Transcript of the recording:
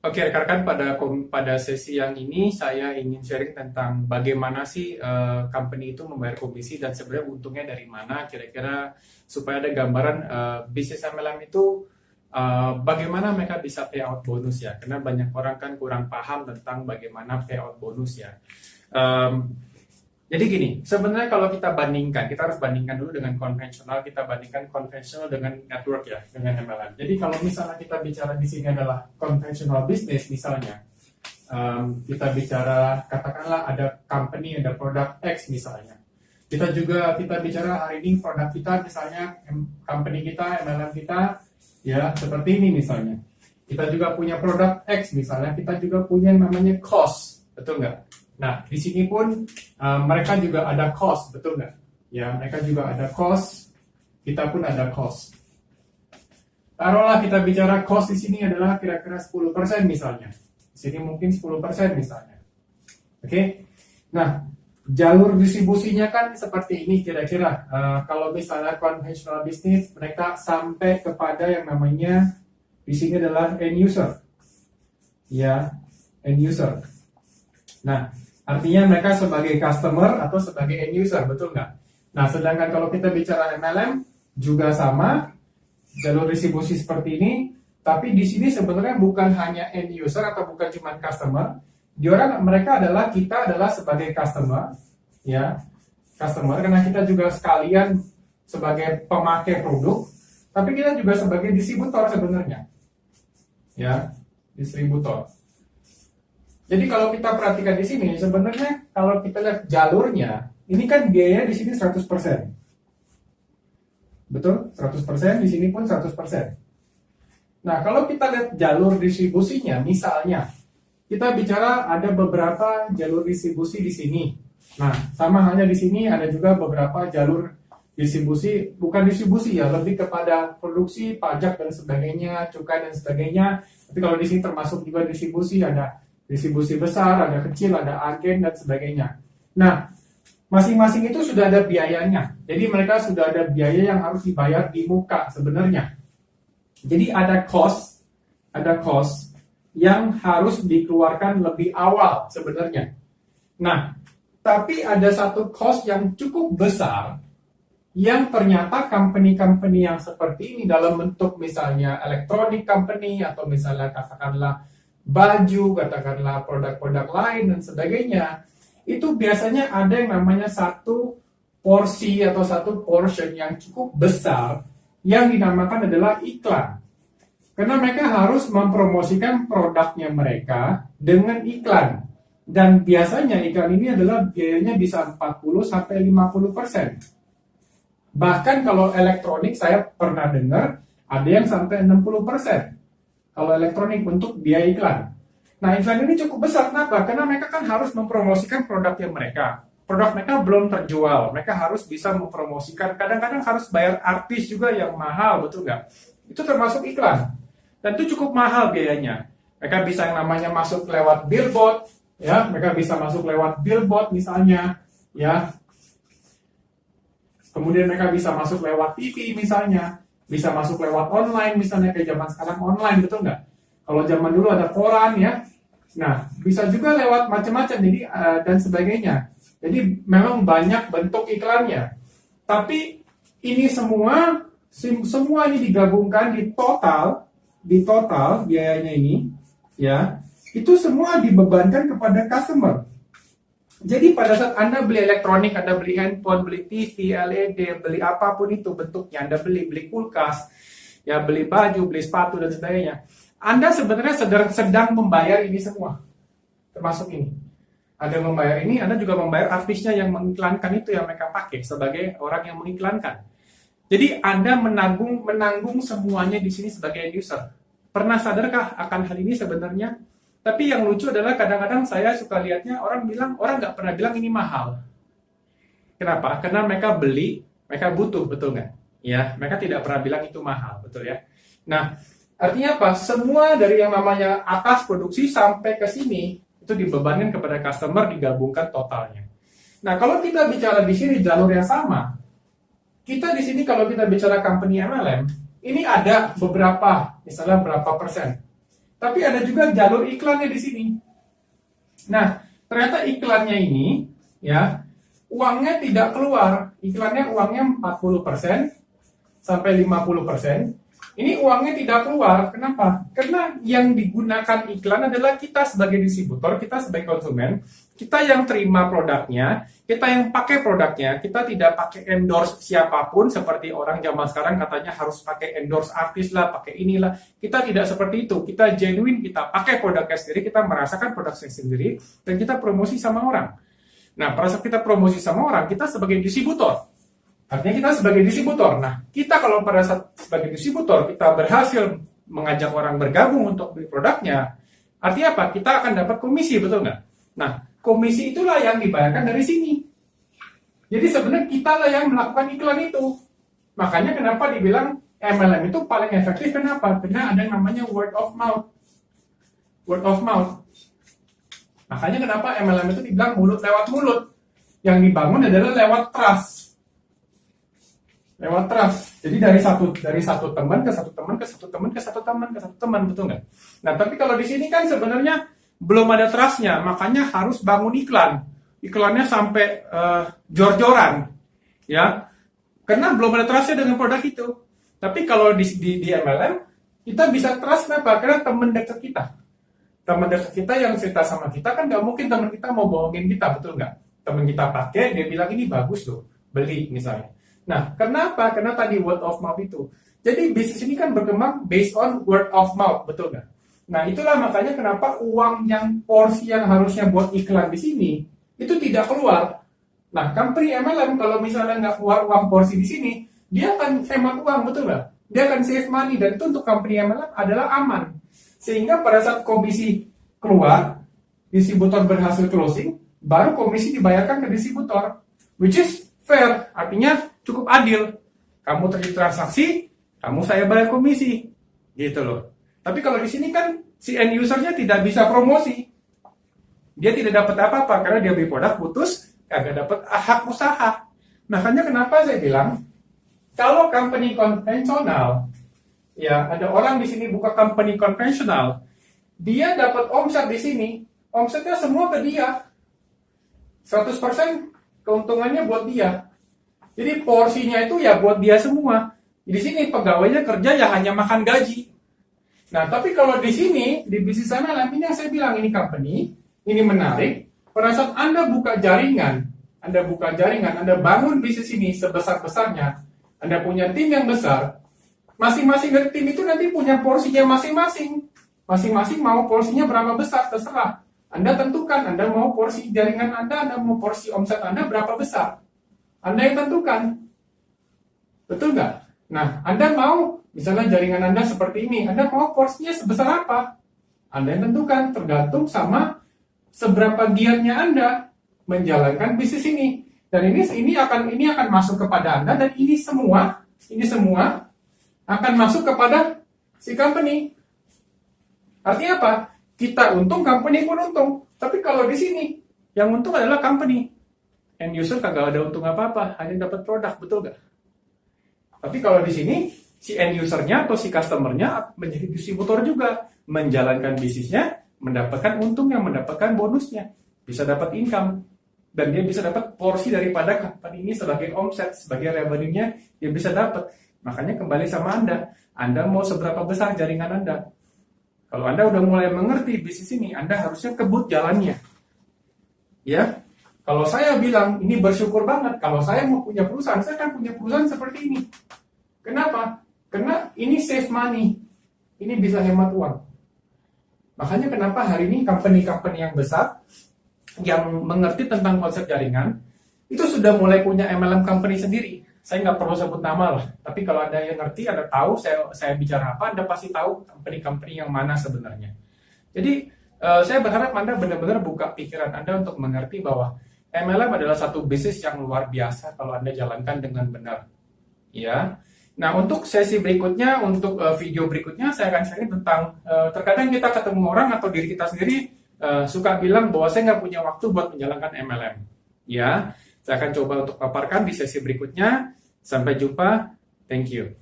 Oke, rekan-rekan, pada sesi yang ini saya ingin sharing tentang bagaimana sih company itu membayar komisi dan sebenarnya untungnya dari mana kira-kira supaya ada gambaran bisnis MLM itu bagaimana mereka bisa payout bonus ya. Karena banyak orang kan kurang paham tentang bagaimana payout bonus ya. Em, jadi gini, sebenarnya kalau kita bandingkan, kita harus bandingkan dulu dengan konvensional, kita bandingkan konvensional dengan network ya, dengan MLM. Jadi kalau misalnya kita bicara di sini adalah konvensional business misalnya, kita bicara katakanlah ada company, ada produk X misalnya. Kita bicara hari ini produk kita misalnya company kita, MLM kita ya seperti ini misalnya. Kita juga punya produk X misalnya, kita juga punya yang namanya cost, betul nggak? Nah, di sini pun mereka juga ada cost, betul nggak? Ya, mereka juga ada cost, kita pun ada cost. Taruhlah kita bicara cost di sini adalah kira-kira 10% misalnya. Di sini mungkin 10% misalnya. Oke? Nah, jalur distribusinya kan seperti ini kira-kira. Kalau misalnya conventional business, mereka sampai kepada yang namanya di sini adalah end user. Ya, end user. Nah, artinya mereka sebagai customer atau sebagai end user, betul nggak? Nah, sedangkan kalau kita bicara MLM, juga sama, jalur distribusi seperti ini, tapi di sini sebenarnya bukan hanya end user atau bukan cuma customer, kita adalah sebagai customer, ya, customer, karena kita juga sekalian sebagai pemakai produk, tapi kita juga sebagai distributor sebenarnya, ya, distributor. Jadi kalau kita perhatikan di sini, sebenarnya kalau kita lihat jalurnya, ini kan biaya di sini 100%. Betul? 100%, di sini pun 100%. Nah, kalau kita lihat jalur distribusinya, misalnya, kita bicara ada beberapa jalur distribusi di sini. Nah, sama halnya di sini ada juga beberapa jalur distribusi, bukan distribusi ya, lebih kepada produksi, pajak dan sebagainya, cukai dan sebagainya. Tapi kalau di sini termasuk juga distribusi, ada distribusi besar, ada kecil, ada agen, dan sebagainya. Nah, masing-masing itu sudah ada biayanya. Jadi mereka sudah ada biaya yang harus dibayar di muka sebenarnya. Jadi ada cost yang harus dikeluarkan lebih awal sebenarnya. Nah, tapi ada satu cost yang cukup besar yang ternyata company-company yang seperti ini dalam bentuk misalnya electronic company atau misalnya katakanlah baju, katakanlah produk-produk lain dan sebagainya, itu biasanya ada yang namanya satu porsi atau satu portion yang cukup besar yang dinamakan adalah iklan. Karena mereka harus mempromosikan produknya mereka dengan iklan. Dan biasanya iklan ini adalah biayanya bisa 40-50%. Bahkan kalau elektronik saya pernah dengar ada yang sampai 60%. Kalau elektronik untuk biaya iklan. Nah, iklan ini cukup besar. Kenapa? Karena mereka kan harus mempromosikan produknya mereka. Produk mereka belum terjual. Mereka harus bisa mempromosikan. Kadang-kadang harus bayar artis juga yang mahal, betul nggak? Itu termasuk iklan. Dan itu cukup mahal biayanya. Mereka bisa yang namanya masuk lewat billboard, ya. Mereka bisa masuk lewat billboard misalnya, ya. Kemudian mereka bisa masuk lewat TV misalnya. Bisa masuk lewat online misalnya, kayak zaman sekarang online, betul nggak? Kalau zaman dulu ada koran ya. Nah, bisa juga lewat macam-macam jadi dan sebagainya. Jadi memang banyak bentuk iklannya. Tapi ini semua ini digabungkan di total biayanya ini ya. Itu semua dibebankan kepada customer. Jadi pada saat Anda beli elektronik, Anda beli handphone, beli TV, LED, beli apapun itu bentuknya, Anda beli kulkas, ya beli baju, beli sepatu dan sebagainya. Anda sebenarnya sedang membayar ini semua, termasuk ini. Anda membayar ini, Anda juga membayar artisnya yang mengiklankan itu yang mereka pakai sebagai orang yang mengiklankan. Jadi Anda menanggung semuanya di sini sebagai end user. Pernah sadarkah akan hal ini sebenarnya? Tapi yang lucu adalah kadang-kadang saya suka lihatnya orang nggak pernah bilang ini mahal. Kenapa? Karena mereka beli, mereka butuh, betul nggak? Ya, mereka tidak pernah bilang itu mahal, betul ya. Nah, artinya apa? Semua dari yang namanya atas produksi sampai ke sini itu dibebankan kepada customer, digabungkan totalnya. Nah, kalau kita bicara di sini jalur yang sama, kita di sini kalau kita bicara company MLM, ini ada beberapa, misalnya berapa persen. Tapi ada juga jalur iklannya di sini. Nah, ternyata iklannya ini ya uangnya tidak keluar. Iklannya uangnya 40% sampai 50%. Ini uangnya tidak keluar. Kenapa? Karena yang digunakan iklan adalah kita sebagai distributor, kita sebagai konsumen, kita yang terima produknya, kita yang pakai produknya, kita tidak pakai endorse siapapun seperti orang zaman sekarang katanya harus pakai endorse artis lah, pakai inilah. Kita tidak seperti itu. Kita genuine, kita pakai produknya sendiri, kita merasakan produknya sendiri, dan kita promosi sama orang. Nah, pada saat kita promosi sama orang, kita sebagai distributor. Artinya kita sebagai distributor. Nah, kita kalau pada saat sebagai distributor, kita berhasil mengajak orang bergabung untuk beli produknya, artinya apa? Kita akan dapat komisi, betul nggak? Nah, komisi itulah yang dibayarkan dari sini. Jadi sebenarnya kita lah yang melakukan iklan itu. Makanya kenapa dibilang MLM itu paling efektif, kenapa? Karena ada yang namanya word of mouth. Word of mouth. Makanya kenapa MLM itu dibilang mulut lewat mulut. Yang dibangun adalah lewat trust. Lewat trust. Jadi dari satu teman ke satu teman ke satu teman ke satu teman ke satu teman, betul nggak? Nah, tapi kalau di sini kan sebenarnya belum ada trustnya, makanya harus bangun iklan. Iklannya sampai jor-joran, ya, karena belum ada trustnya dengan produk itu. Tapi kalau di MLM kita bisa trust, kenapa? Karena teman dekat kita. Teman dekat kita yang cerita sama kita kan nggak mungkin teman kita mau bohongin kita, betul nggak? Teman kita pakai, dia bilang ini bagus loh, beli misalnya. Nah, kenapa? Karena tadi word of mouth itu. Jadi bisnis ini kan berkembang based on word of mouth, betul nggak? Nah, itulah makanya kenapa uang yang porsi yang harusnya buat iklan di sini itu tidak keluar. Nah, company MLM kalau misalnya nggak keluar uang porsi di sini, dia akan hemat uang, betul nggak? Dia akan save money, dan itu untuk company MLM adalah aman. Sehingga pada saat komisi keluar, distributor berhasil closing, baru komisi dibayarkan ke distributor, which is fair, artinya cukup adil. Kamu terjadi transaksi, kamu saya bayar komisi, gitu loh. Tapi kalau di sini kan si end usernya tidak bisa promosi, dia tidak dapat apa-apa karena dia beli produk putus, kagak dapat hak usaha. Makanya kenapa saya bilang kalau company konvensional, ya ada orang di sini buka company konvensional, dia dapat omset di sini, omsetnya semua ke dia, 100% keuntungannya buat dia. Jadi porsinya itu ya buat dia semua. Di sini pegawainya kerja ya hanya makan gaji. Nah, tapi kalau di sini, di bisnis MLM ini yang saya bilang, ini company, ini menarik. Pada saat Anda buka jaringan, Anda bangun bisnis ini sebesar-besarnya, Anda punya tim yang besar, masing-masing dari tim itu nanti punya porsinya masing-masing. Masing-masing mau porsinya berapa besar, terserah. Anda tentukan, Anda mau porsi jaringan Anda mau porsi omset Anda berapa besar. Anda yang tentukan. Betul nggak? Nah, Anda mau, misalnya jaringan Anda seperti ini, Anda mau porsinya sebesar apa? Anda yang tentukan, tergantung sama seberapa giatnya Anda menjalankan bisnis ini. Dan ini akan masuk kepada Anda, dan ini semua akan masuk kepada si company. Artinya apa? Kita untung, company pun untung. Tapi kalau di sini, yang untung adalah company. End user kagak ada untung apa-apa, hanya dapat produk, betul nggak? Tapi kalau di sini, si end usernya atau si customernya menjadi distributor juga, menjalankan bisnisnya, mendapatkan untungnya, mendapatkan bonusnya, bisa dapat income, dan dia bisa dapat porsi daripada company ini sebagai omset, sebagai revenue-nya, dia bisa dapat. Makanya kembali sama Anda mau seberapa besar jaringan Anda? Kalau Anda udah mulai mengerti bisnis ini, Anda harusnya kebut jalannya. Ya, kalau saya bilang, ini bersyukur banget, kalau saya mau punya perusahaan, saya akan punya perusahaan seperti ini. Kenapa? Karena ini save money, ini bisa hemat uang. Makanya kenapa hari ini company-company yang besar, yang mengerti tentang konsep jaringan, itu sudah mulai punya MLM company sendiri. Saya nggak perlu sebut nama lah, tapi kalau ada yang ngerti, Anda tahu saya bicara apa, Anda pasti tahu company-company yang mana sebenarnya. Jadi, saya berharap Anda benar-benar buka pikiran Anda untuk mengerti bahwa MLM adalah satu bisnis yang luar biasa kalau Anda jalankan dengan benar. Ya. Nah, untuk sesi berikutnya, untuk video berikutnya, saya akan sharing tentang terkadang kita ketemu orang atau diri kita sendiri suka bilang bahwa saya nggak punya waktu buat menjalankan MLM. Ya, saya akan coba untuk paparkan di sesi berikutnya. Sampai jumpa. Thank you.